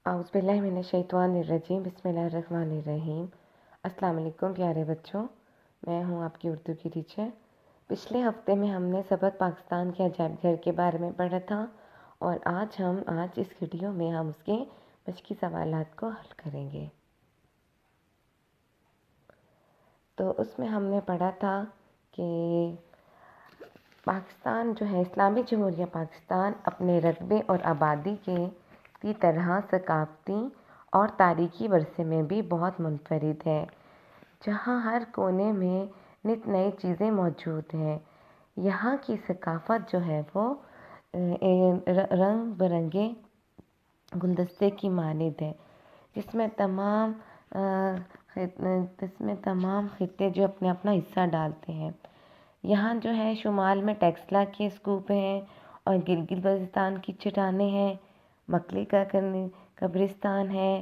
اعوذ باللہ من الشیطان الرجیم، بسم اللہ الرحمن الرحیم۔ السلام علیکم پیارے بچوں، میں ہوں آپ کی اردو کی ٹیچر۔ پچھلے ہفتے میں ہم نے سبق پاکستان کے عجائب گھر کے بارے میں پڑھا تھا، اور آج اس ویڈیو میں ہم اس کے مشقی سوالات کو حل کریں گے۔ تو اس میں ہم نے پڑھا تھا کہ پاکستان جو ہے، اسلامی جمہوریہ پاکستان اپنے رقبے اور آبادی کی طرح ثقافتی اور تاریخی ورثے میں بھی بہت منفرد ہے، جہاں ہر کونے میں نت نئی چیزیں موجود ہیں۔ یہاں کی ثقافت جو ہے وہ رنگ برنگے گلدستے کی مانند ہے، جس میں تمام خطے جو اپنا حصہ ڈالتے ہیں۔ یہاں جو ہے شمال میں ٹیکسلا کے اسکوپ ہیں، اور گلگت بلتستان کی چٹانیں ہیں، مکلی کا قبرستان ہے،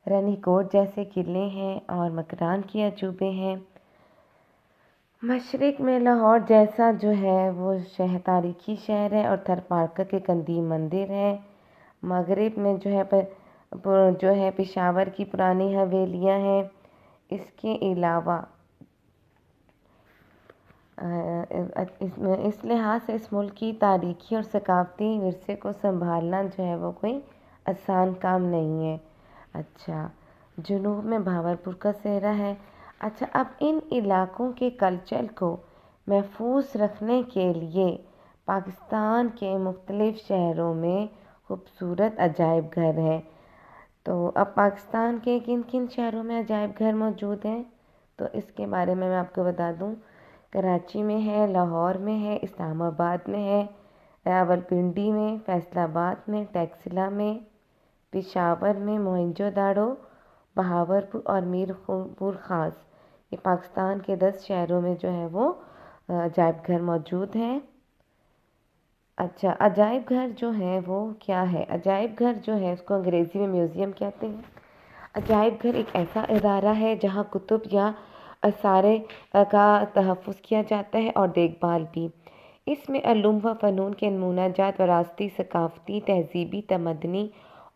رنی کوٹ جیسے قلعے ہیں، اور مکران کی عجوبے ہیں۔ مشرق میں لاہور جیسا جو ہے وہ تاریخی شہر ہے، اور تھرپارکر کے قدیم مندر ہیں۔ مغرب میں جو ہے پشاور کی پرانی حویلیاں ہیں۔ اس کے علاوہ اس لحاظ سے اس ملک کی تاریخی اور ثقافتی ورثے کو سنبھالنا جو ہے وہ کوئی آسان کام نہیں ہے۔ اچھا، جنوب میں بھاورپور کا صحرا ہے۔ اچھا، اب ان علاقوں کے کلچر کو محفوظ رکھنے کے لیے پاکستان کے مختلف شہروں میں خوبصورت عجائب گھر ہیں۔ تو اب پاکستان کے کن کن شہروں میں عجائب گھر موجود ہیں، تو اس کے بارے میں آپ کو بتا دوں۔ کراچی میں ہے، لاہور میں ہے، اسلام آباد میں ہے، راولپنڈی میں، فیصل آباد میں، ٹیکسلا میں، پشاور میں، موہنجو داڑو، بہاولپور اور میرپور خاص، یہ پاکستان کے 10 شہروں میں جو ہے وہ عجائب گھر موجود ہیں۔ اچھا، عجائب گھر جو ہے وہ کیا ہے؟ عجائب گھر جو ہے اس کو انگریزی میں میوزیم کہتے ہیں۔ عجائب گھر ایک ایسا ادارہ ہے جہاں کتب یا آثار کا تحفظ کیا جاتا ہے اور دیکھ بھال بھی۔ اس میں علوم و فنون کے نمونہ جات، وراثتی، ثقافتی، تہذیبی، تمدنی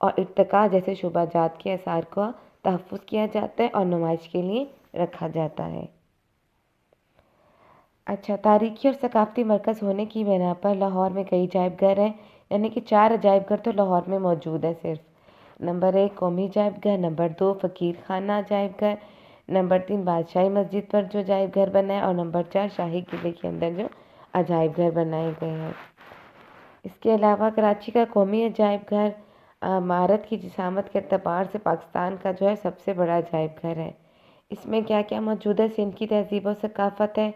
اور ارتقاء جیسے شعبہ جات کے آثار کا تحفظ کیا جاتا ہے اور نمائش کے لیے رکھا جاتا ہے۔ اچھا، تاریخی اور ثقافتی مرکز ہونے کی بنا پر لاہور میں کئی عجائب گھر ہیں، یعنی کہ 4 عجائب گھر تو لاہور میں موجود ہے صرف۔ نمبر 1 قومی عجائب گھر، نمبر 2 فقیر خانہ عجائب گھر، نمبر 3 بادشاہی مسجد پر جو عجائب گھر بنا ہے، اور نمبر 4 شاہی قلعے کے اندر جو عجائب گھر بنائے گئے ہیں۔ اس کے علاوہ کراچی کا قومی عجائب گھر عمارت کی جسامت کے اعتبار سے پاکستان کا جو ہے سب سے بڑا عجائب گھر ہے۔ اس میں کیا کیا موجود ہے؟ سندھ کی تہذیب و ثقافت ہے،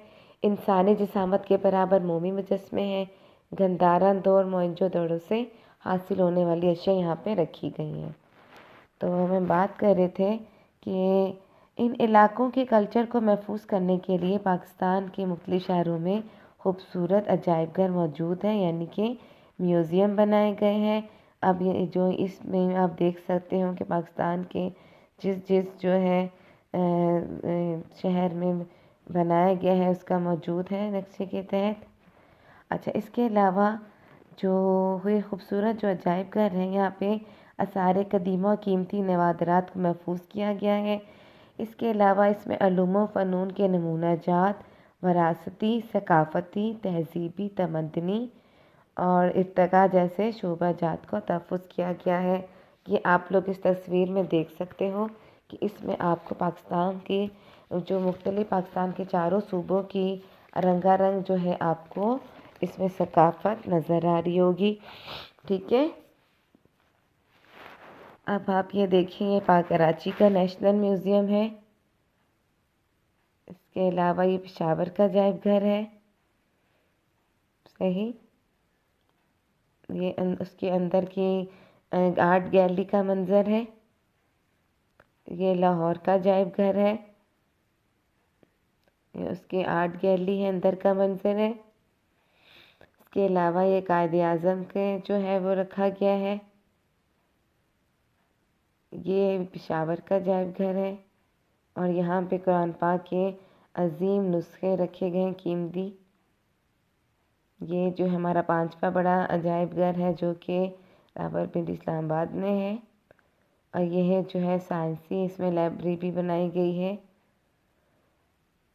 انسانی جسامت کے برابر مومی مجسمے ہیں، گندھارا دور موہنجو دڑو سے حاصل ہونے والی اشیاء یہاں پہ رکھی گئی ہیں۔ تو ہم بات کر رہے تھے کہ ان علاقوں کے کلچر کو محفوظ کرنے کے لیے پاکستان کے مختلف شہروں میں خوبصورت عجائب گھر موجود ہیں، یعنی کہ میوزیم بنائے گئے ہیں۔ اب یہ جو اس میں آپ دیکھ سکتے ہو کہ پاکستان کے جس جو ہے شہر میں بنایا گیا ہے اس کا موجود ہے نقشے کے تحت۔ اچھا، اس کے علاوہ جو ہوئے خوبصورت جو عجائب گھر ہیں، یہاں پہ آثار قدیمہ و قیمتی نوادرات کو محفوظ کیا گیا ہے۔ اس کے علاوہ اس میں علوم و فنون کے نمونہ جات، وراثتی، ثقافتی، تہذیبی، تمدنی اور ارتقاء جیسے شعبہ جات کو تحفظ کیا گیا ہے۔ یہ آپ لوگ اس تصویر میں دیکھ سکتے ہو کہ اس میں آپ کو پاکستان کی جو مختلف پاکستان کے چاروں صوبوں کی رنگا رنگ جو ہے آپ کو اس میں ثقافت نظر آ رہی ہوگی، ٹھیک ہے۔ اب آپ یہ دیکھیں، یہ کراچی کا نیشنل میوزیم ہے۔ اس کے علاوہ یہ پشاور کا عجائب گھر ہے، صحیح۔ یہ اس کے اندر کی آرٹ گیلری کا منظر ہے۔ یہ لاہور کا عجائب گھر ہے، یہ اس کی آرٹ گیلری ہے، اندر کا منظر ہے۔ اس کے علاوہ یہ قائد اعظم کے جو ہے وہ رکھا گیا ہے، یہ پشاور کا عجائب گھر ہے، اور یہاں پہ قرآن پاک کے عظیم نسخے رکھے گئے ہیں قیمتی۔ یہ جو ہمارا 5واں بڑا عجائب گھر ہے جو کہ راولپنڈی اسلام آباد میں ہے۔ اور یہ ہے جو ہے سائنسی، اس میں لائبریری بھی بنائی گئی ہے۔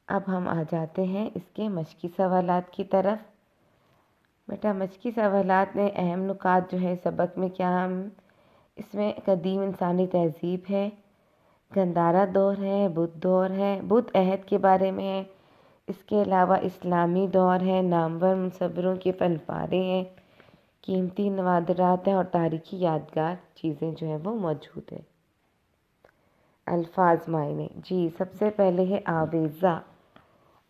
اب ہم آ جاتے ہیں اس کے مشقی سوالات کی طرف۔ بیٹا مشقی سوالات میں اہم نکات جو ہے سبق میں کیا ہم اس میں قدیم انسانی تہذیب ہے، گندھارا دور ہے، بدھ دور ہے، بدھ عہد کے بارے میں ہے، اس کے علاوہ اسلامی دور ہے، نامور مصوروں کے فن پارے ہیں، قیمتی نوادرات ہیں اور تاریخی یادگار چیزیں جو ہیں وہ موجود ہیں۔ الفاظ معنی، جی سب سے پہلے ہے آویزہ۔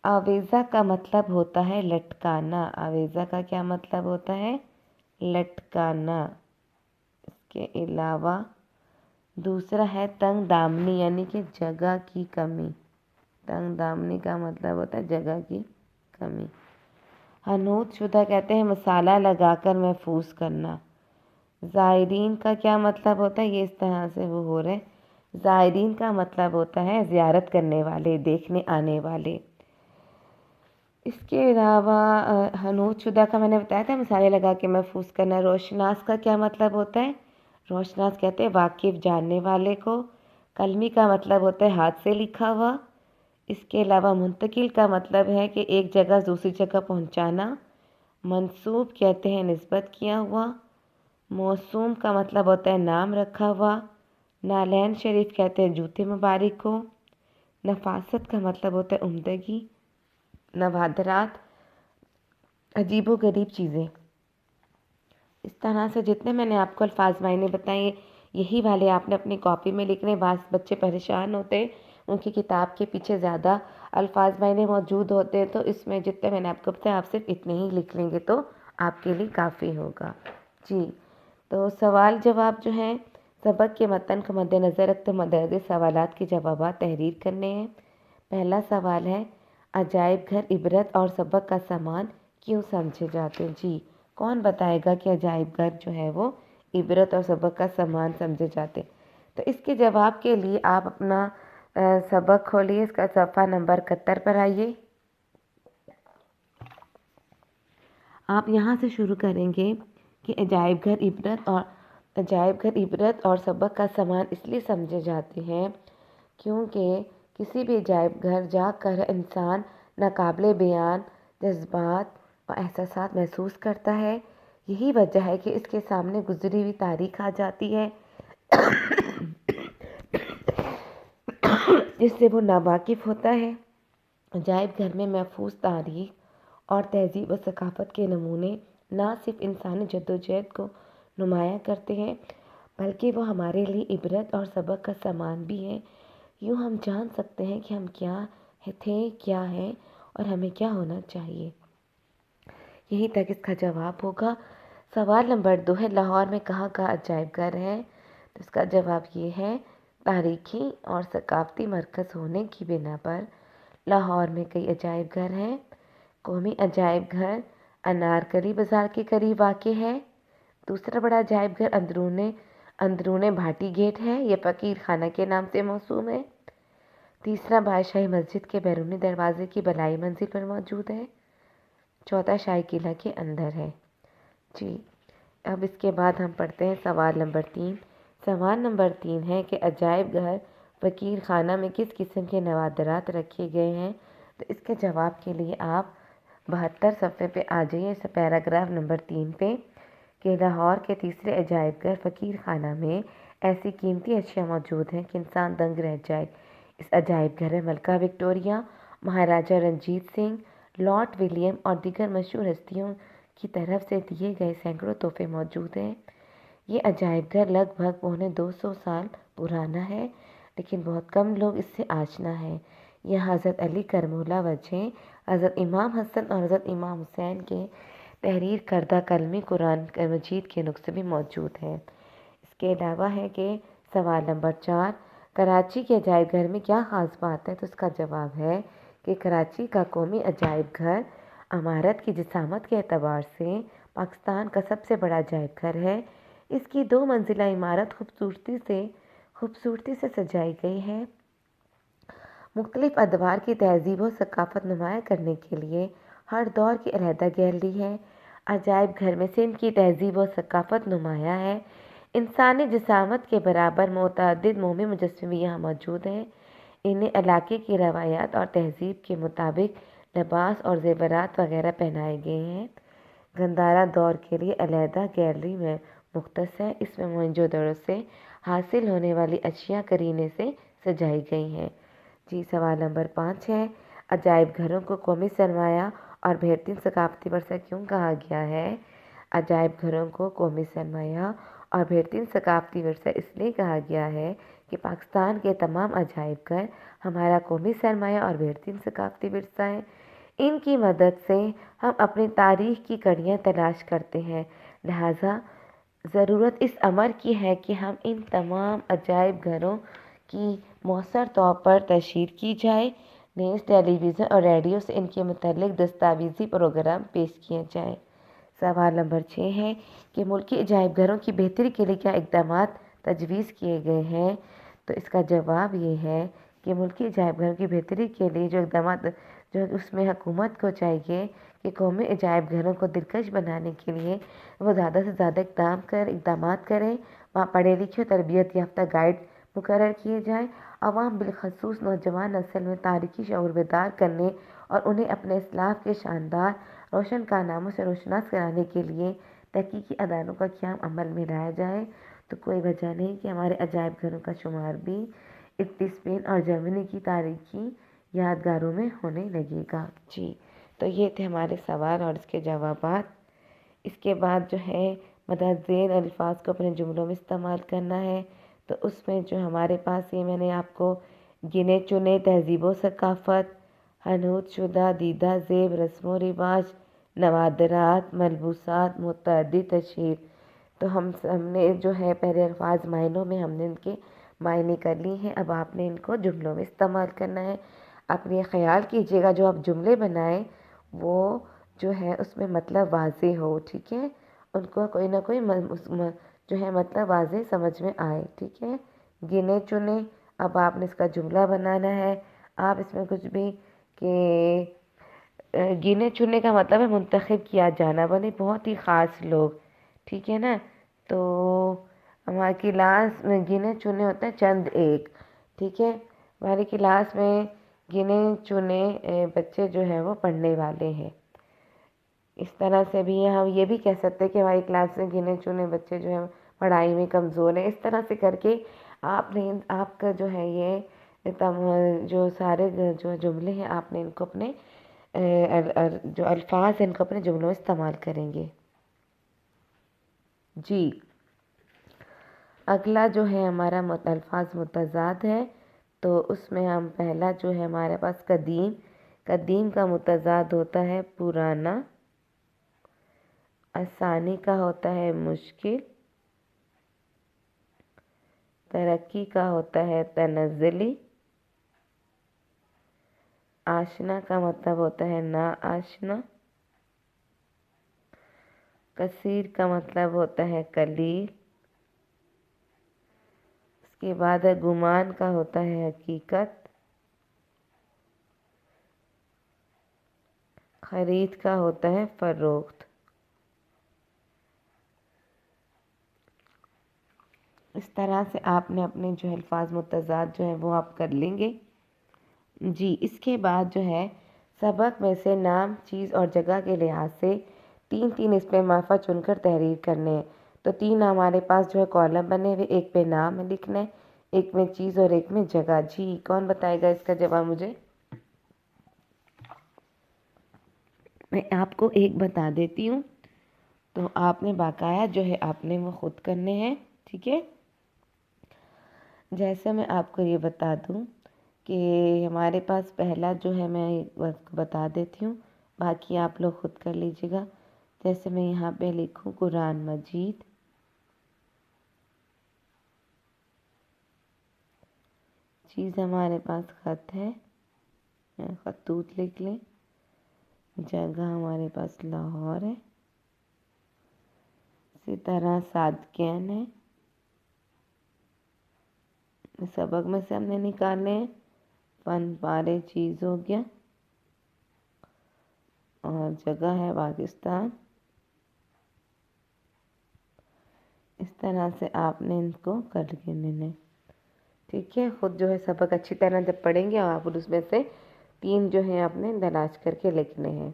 آویزہ کا مطلب ہوتا ہے لٹکانا۔ آویزہ کا کیا مطلب ہوتا ہے؟ لٹکانا۔ اس کے علاوہ دوسرا ہے تنگ دامنی، یعنی کہ جگہ کی کمی۔ تنگ دامنی کا مطلب ہوتا ہے جگہ کی کمی۔ حنوط شدہ کہتے ہیں مسالہ لگا کر محفوظ کرنا۔ زائرین کا کیا مطلب ہوتا ہے؟ یہ اس طرح سے وہ ہو رہے ہیں۔ زائرین کا مطلب ہوتا ہے زیارت کرنے والے، دیکھنے آنے والے۔ اس کے علاوہ حنوط شدہ کا میں نے بتایا تھا مسالے لگا کے محفوظ کرنا۔ روشناس کا کیا مطلب ہوتا ہے؟ روشناس کہتے ہیں واقف، جاننے والے کو۔ قلمی کا مطلب ہوتا ہے ہاتھ سے لکھا ہوا۔ اس کے علاوہ منتقل کا مطلب ہے کہ ایک جگہ دوسری جگہ پہنچانا۔ منسوب کہتے ہیں نسبت کیا ہوا۔ موسوم کا مطلب ہوتا ہے نام رکھا ہوا۔ نالین شریف کہتے ہیں جوتے مبارک کو۔ نفاست کا مطلب ہوتا ہے عمدگی۔ نوادرات عجیب و غریب چیزیں۔ اس طرح سے جتنے میں نے آپ کو الفاظ معنی بتائے یہی والے آپ نے اپنی کاپی میں لکھنے۔ بعض بچے پریشان ہوتے ہیں، ان کی کتاب کے پیچھے زیادہ الفاظ معنی موجود ہوتے ہیں، تو اس میں جتنے میں نے آپ کو بتایا آپ صرف اتنے ہی لکھ لیں گے تو آپ کے لیے کافی ہوگا۔ جی تو سوال جواب جو ہیں سبق کے متن کو مد نظر رکھتے متعدد سوالات کے جوابات تحریر کرنے ہیں۔ پہلا سوال ہے عجائب گھر عبرت اور سبق کا سامان کیوں سمجھے جاتے ہیں؟ جی کون بتائے گا کہ عجائب گھر جو ہے وہ عبرت اور سبق کا سامان سمجھے جاتے ہیں؟ تو اس کے جواب کے لیے آپ اپنا سبق کھولیے، اس کا صفحہ نمبر 71 پر آئیے۔ آپ یہاں سے شروع کریں گے کہ عجائب گھر عبرت اور سبق کا سامان اس لیے سمجھے جاتے ہیں کیونکہ کسی بھی عجائب گھر جا کر انسان ناقابل بیان جذبات اور احساسات محسوس کرتا ہے۔ یہی وجہ ہے کہ اس کے سامنے گزری ہوئی تاریخ آ جاتی ہے جس سے وہ ناواقف ہوتا ہے۔ عجائب گھر میں محفوظ تاریخ اور تہذیب و ثقافت کے نمونے نہ صرف انسانی جدوجہد کو نمایاں کرتے ہیں بلکہ وہ ہمارے لیے عبرت اور سبق کا سامان بھی ہیں۔ یوں ہم جان سکتے ہیں کہ ہم کیا تھے، کیا ہیں اور ہمیں کیا ہونا چاہیے۔ یہی تک اس کا جواب ہوگا۔ سوال نمبر 2 ہے لاہور میں کہاں کا عجائب گھر ہے؟ تو اس کا جواب یہ ہے تاریخی اور ثقافتی مرکز ہونے کی بنا پر لاہور میں کئی عجائب گھر ہیں۔ قومی عجائب گھر انارکلی بازار کے قریب واقع ہے۔ دوسرا بڑا عجائب گھر اندرون بھاٹی گیٹ ہے، یہ فقیر خانہ کے نام سے موسوم ہے۔ تیسرا بادشاہی مسجد کے بیرونی دروازے کی بالائی منزل پر موجود ہے۔ چوتھا شاہی قلعہ کے اندر ہے۔ جی اب اس کے بعد ہم پڑھتے ہیں سوال نمبر 3۔ سوال نمبر 3 ہے کہ عجائب گھر فقیر خانہ میں کس قسم کے نوادرات رکھے گئے ہیں؟ تو اس کے جواب کے لیے آپ 72 صفحے پہ آ جائیے، پیراگراف نمبر 3 پہ، کہ لاہور کے تیسرے عجائب گھر فقیر خانہ میں ایسی قیمتی اشیاء موجود ہیں کہ انسان دنگ رہ جائے۔ اس عجائب گھر میں ملکہ وکٹوریہ، مہاراجہ رنجیت سنگھ، لارڈ ولیم اور دیگر مشہور ہستیوں کی طرف سے دیے گئے سینکڑوں تحفے موجود ہیں۔ یہ عجائب گھر لگ بھگ 250 سال پرانا ہے، لیکن بہت کم لوگ اس سے آشنا ہیں۔ یہاں حضرت علی کرم اللہ وجہ، حضرت امام حسن اور حضرت امام حسین کے تحریر کردہ کلمی قرآن مجید کے نسخے بھی موجود ہیں۔ اس کے علاوہ ہے کہ سوال نمبر 4 کراچی کے عجائب گھر میں کیا خاص بات ہے؟ تو اس کا جواب ہے کہ کراچی کا قومی عجائب گھر عمارت کی جسامت کے اعتبار سے پاکستان کا سب سے بڑا عجائب گھر ہے۔ اس کی 2 منزلہ عمارت خوبصورتی سے سجائی گئی ہے۔ مختلف ادوار کی تہذیب و ثقافت نمایاں کرنے کے لیے ہر دور کی علیحدہ گیلری ہے۔ عجائب گھر میں سندھ کی تہذیب و ثقافت نمایاں ہے۔ انسانی جسامت کے برابر متعدد مومی مجسمے بھی یہاں موجود ہیں۔ انہیں علاقے کی روایات اور تہذیب کے مطابق لباس اور زیورات وغیرہ پہنائے گئے ہیں۔ گندھارا دور کے لیے علیحدہ گیلری میں مختص ہے۔ اس میں موہنجو دڑو سے حاصل ہونے والی اشیاء قرینے سے سجائی گئی ہیں۔ جی سوال نمبر 5 ہے، عجائب گھروں کو قومی سرمایہ اور بہترین ثقافتی ورثہ کیوں کہا گیا ہے؟ عجائب گھروں کو قومی سرمایہ اور بہترین ثقافتی ورثہ اس لیے کہا گیا ہے کہ پاکستان کے تمام عجائب گھر ہمارا قومی سرمایہ اور بہترین ثقافتی ورثہ ہیں۔ ان کی مدد سے ہم اپنی تاریخ کی کڑیاں تلاش کرتے ہیں، لہٰذا ضرورت اس امر کی ہے کہ ہم ان تمام عجائب گھروں کی مؤثر طور پر تشہیر کی جائے۔ نیوز، ٹیلی ویژن اور ریڈیو سے ان کے متعلق دستاویزی پروگرام پیش کیے جائیں۔ سوال نمبر 6 ہے کہ ملکی عجائب گھروں کی بہتری کے لیے کیا اقدامات تجویز کیے گئے ہیں؟ تو اس کا جواب یہ ہے کہ ملکی عجائب گھروں کی بہتری کے لیے جو اقدامات اس میں حکومت کو چاہیے کہ قومی عجائب گھروں کو دلکش بنانے کے لیے وہ زیادہ سے زیادہ اقدامات کریں۔ وہاں پڑھے لکھے اور تربیت یافتہ گائیڈ مقرر کیے جائیں۔ عوام بالخصوص نوجوان نسل میں تاریخی شعور بیدار کرنے اور انہیں اپنے اسلاف کے شاندار روشن کارناموں سے روشناس کرانے کے لیے تحقیقی اداروں کا قیام عمل میں لایا جائے۔ تو کوئی وجہ نہیں کہ ہمارے عجائب گھروں کا شمار بھی اٹلی، اسپین اور جرمنی کی تاریخی یادگاروں میں ہونے لگے گا۔ جی تو یہ تھے ہمارے سوال اور اس کے جوابات۔ اس کے بعد جو ہے مدد ذیل الفاظ کو اپنے جملوں میں استعمال کرنا ہے۔ تو اس میں جو ہمارے پاس یہ میں نے آپ کو گنے چنے تہذیب و ثقافت، حنوط شدہ دیدہ زیب، رسم و رواج، نوادرات، ملبوسات، متعدد تشہیر، تو ہم نے جو ہے پہلے الفاظ معنوں میں ہم نے ان کے معنی کر لی ہیں۔ اب آپ نے ان کو جملوں میں استعمال کرنا ہے۔ آپ یہ خیال کیجیے گا جو آپ جملے بنائیں وہ جو ہے اس میں مطلب واضح ہو، ٹھیک ہے، ان کو کوئی نہ کوئی جو ہے مطلب واضح سمجھ میں آئے، ٹھیک ہے۔ گنے چنے، اب آپ نے اس کا جملہ بنانا ہے۔ آپ اس میں کچھ بھی کہ گنے چنے کا مطلب ہے منتخب کیا جانا، بنے بہت ہی خاص لوگ، ٹھیک ہے نا۔ تو ہماری کلاس میں گنے چنے ہوتے ہیں چند ایک، ٹھیک ہے۔ ہماری کلاس میں گنے چنے بچے جو ہیں وہ پڑھنے والے ہیں۔ اس طرح سے بھی ہم یہ بھی کہہ سکتے ہیں کہ ہماری کلاس میں گنے چنے بچے جو ہیں پڑھائی میں کمزور ہیں۔ اس طرح سے کر کے آپ کا جو ہے یہ جو سارے جو جملے ہیں آپ نے ان کو اپنے جو الفاظ ہیں ان کو اپنے جملوں میں استعمال کریں گے۔ جی اگلا جو ہے ہمارا الفاظ متضاد ہے، تو اس میں ہم پہلا جو ہے ہمارے پاس قدیم، قدیم کا متضاد ہوتا ہے پرانا، آسانی کا ہوتا ہے مشکل، ترقی کا ہوتا ہے تنزلی، آشنا کا مطلب ہوتا ہے نا آشنا، کثیر کا مطلب ہوتا ہے قلیل، اس کے بعد ہے گمان کا ہوتا ہے حقیقت، خرید کا ہوتا ہے فروخت۔ اس طرح سے آپ نے اپنے جو الفاظ متضاد جو ہیں وہ آپ کر لیں گے۔ جی اس کے بعد جو ہے سبق میں سے نام، چیز اور جگہ کے لحاظ سے تین اسم معرفہ چن کر تحریر کرنے ہیں۔ تو 3 ہمارے پاس جو ہے کالم بنے ہوئے، ایک پہ نام لکھنا ہے، ایک میں چیز اور ایک میں جگہ۔ جی کون بتائے گا اس کا جواب مجھے؟ میں آپ کو ایک بتا دیتی ہوں، تو آپ نے باقاعدہ جو ہے آپ نے وہ خود کرنے ہیں، ٹھیک ہے۔ جیسے میں آپ کو یہ بتا دوں کہ ہمارے پاس پہلا جو ہے میں بتا دیتی ہوں، باقی آپ لوگ خود کر لیجیے گا۔ جیسے میں یہاں پہ لکھوں قرآن مجید، چیز ہمارے پاس خط ہے، خطوط لکھ لیں، جگہ ہمارے پاس لاہور ہے، اسی طرح صادقین ہے، سبق میں سے ہم نے نکالے ہیں، فن پارے چیز ہو گیا، اور جگہ ہے پاکستان۔ اس طرح سے آپ نے ان کو کر لینا ہے، ٹھیک ہے۔ خود جو ہے سبق اچھی طرح جب پڑھیں گے آپ اس میں سے 3 جو ہیں آپ نے تلاش کر کے لکھنے ہیں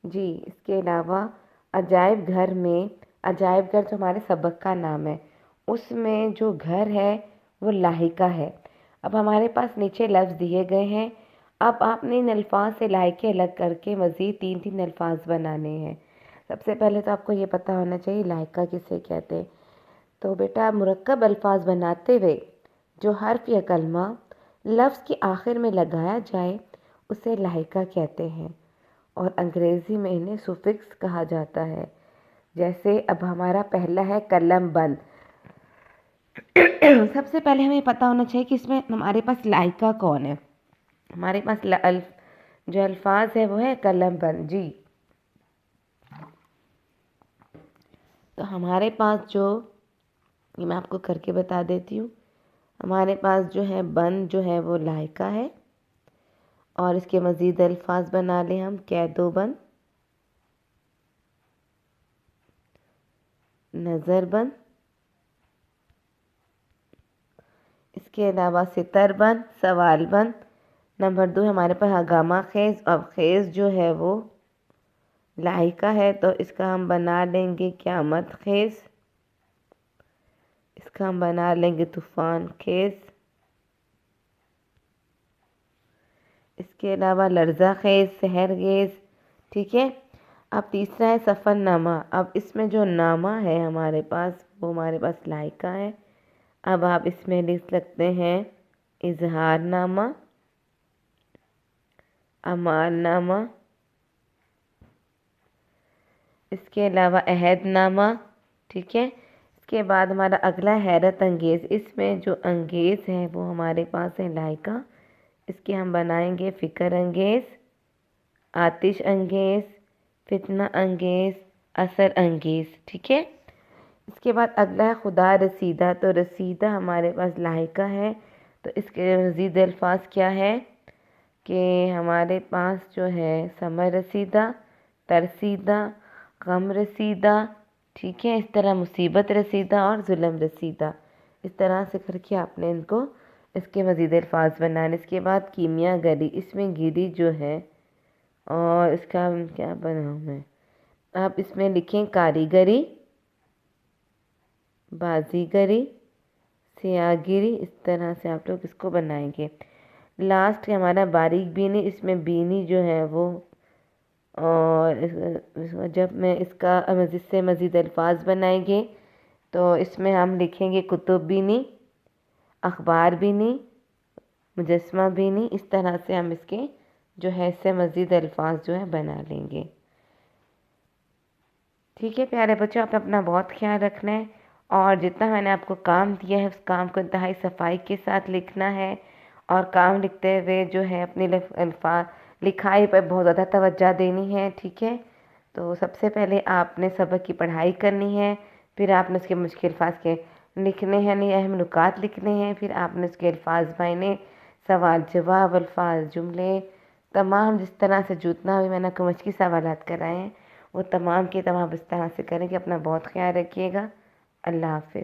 جی۔ اس کے علاوہ عجائب گھر میں، عجائب گھر جو ہمارے سبق کا نام ہے، اس میں جو گھر ہے وہ لائحہ ہے۔ اب ہمارے پاس نیچے لفظ دیے گئے ہیں، اب آپ نے ان الفاظ سے لائحے الگ کر کے مزید 3 الفاظ بنانے ہیں۔ سب سے پہلے تو آپ کو یہ پتہ ہونا چاہیے لائحہ کسے کہتے ہیں۔ تو بیٹا مرکب الفاظ بناتے ہوئے جو حرف یا کلمہ لفظ کے آخر میں لگایا جائے اسے لائحہ کہتے ہیں، اور انگریزی میں انہیں سفکس کہا جاتا ہے۔ جیسے اب ہمارا پہلا ہے قلم بند۔ سب سے پہلے ہمیں پتہ ہونا چاہیے کہ اس میں ہمارے پاس لائحہ کون ہے۔ ہمارے پاس جو الفاظ ہے وہ ہے قلم بند جی۔ تو ہمارے پاس جو یہ میں آپ کو کر کے بتا دیتی ہوں، ہمارے پاس جو ہے بند جو ہے وہ لائحہ ہے، اور اس کے مزید الفاظ بنا لیں ہم قید و بند، نظر بند، اس کے علاوہ ستر بند، سوال بند۔ نمبر 2 ہمارے پاس ہنگامہ خیز، اب خیز جو ہے وہ لائحہ ہے تو اس کا ہم بنا لیں گے قیامت خیز، اس کا ہم بنا لیں گے طوفان خیز، اس کے علاوہ لرزہ خیز، سحر خیز، ٹھیک ہے۔ اب تیسرا ہے سفر نامہ۔ اب اس میں جو نامہ ہے ہمارے پاس وہ ہمارے پاس لائحہ ہے۔ اب آپ اس میں لکھ سکتے ہیں اظہار نامہ، امان نامہ، اس کے علاوہ عہد نامہ، ٹھیک ہے۔ اس کے بعد ہمارا اگلا حیرت انگیز، اس میں جو انگیز ہے وہ ہمارے پاس ہے لائحہ، اس کے ہم بنائیں گے فکر انگیز، آتش انگیز، فتنہ انگیز، اثر انگیز، ٹھیک ہے۔ اس کے بعد اگلا ہے خدا رسیدہ، تو رسیدہ ہمارے پاس لائحہ ہے تو اس کے مزید الفاظ کیا ہے کہ ہمارے پاس جو ہے ثمر رسیدہ، ترسیدہ، غم رسیدہ، ٹھیک ہے۔ اس طرح مصیبت رسیدہ اور ظلم رسیدہ، اس طرح سے کر کے آپ نے ان کو اس کے مزید الفاظ بنانے۔ اس کے بعد کیمیا گری، اس میں گری جو ہے اور اس کا کیا بناؤں میں، آپ اس میں لکھیں کاریگری، بازیگری، سیاگری، اس طرح سے آپ لوگ اس کو بنائیں گے۔ لاسٹ ہمارا باریک بینی، اس میں بینی جو ہے وہ، اور جب میں اس کا مزید الفاظ بنائیں گے تو اس میں ہم لکھیں گے کتب بینی، اخبار بینی، مجسمہ بینی، اس طرح سے ہم اس کے جو ہے اس سے مزید الفاظ جو ہے بنا لیں گے، ٹھیک ہے۔ پیارے بچوں، آپ اپنا بہت خیال رکھنا ہے، اور جتنا میں نے آپ کو کام دیا ہے اس کام کو انتہائی صفائی کے ساتھ لکھنا ہے، اور کام لکھتے ہوئے جو ہے اپنے لکھائی پر بہت زیادہ توجہ دینی ہے، ٹھیک ہے۔ تو سب سے پہلے آپ نے سبق کی پڑھائی کرنی ہے، پھر آپ نے اس کے مشکل الفاظ کے لکھنے ہیں، نہیں اہم نکات لکھنے ہیں، پھر آپ نے اس کے الفاظ معنی، سوال جواب، الفاظ جملے تمام جس طرح سے جتنا بھی میں نے آپ کو مشکل سوالات کرائے ہیں وہ تمام کے تمام اس طرح سے کریں کہ اپنا بہت خیال رکھیے گا۔ اللہ حافظ۔